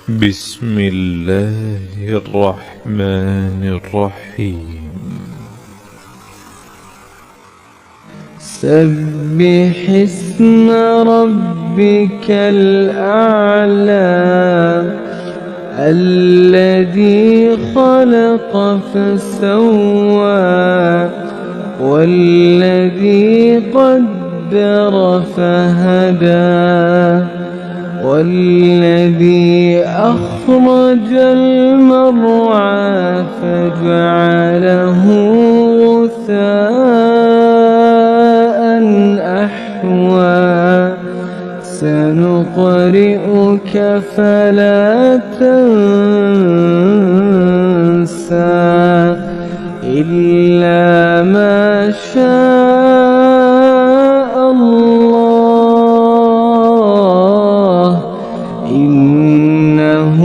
بسم الله الرحمن الرحيم. سبح اسم ربك الأعلى الذي خلق فسوى والذي قدر فهدى والذي أخرج المرعى فجعله غثاء أحوى سنقرئك فلا تنسى إلا ما شاء الله إنه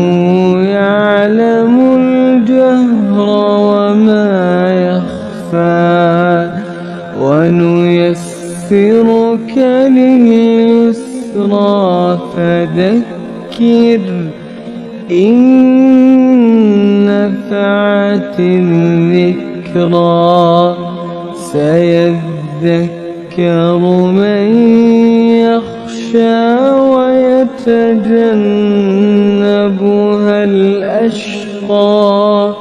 يعلم الجهر وما يخفى ونيسرك لليسرى فذكر إن نفعت الذكرى سيذكر من يخشى ويتجنبها الأشقى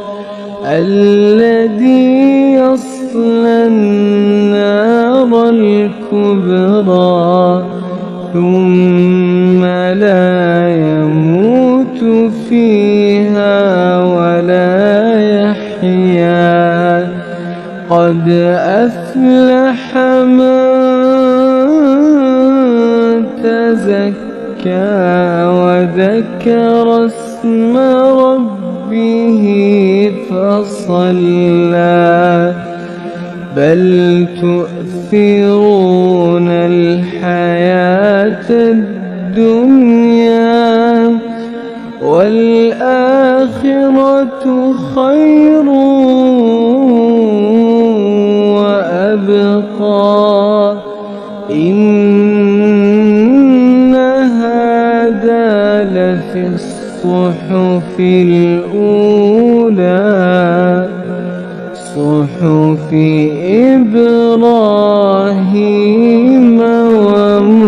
الذي يصلى النار الكبرى ثم لا يموت فيها ولا يحيا قد أفلح من تزكى وذكر اسم ربه فصلى بل تؤثرون الحياة الدنيا والآخرة خير وأبقى إن هذا لفي الصحف الأولى صحف إبراهيم وموسى.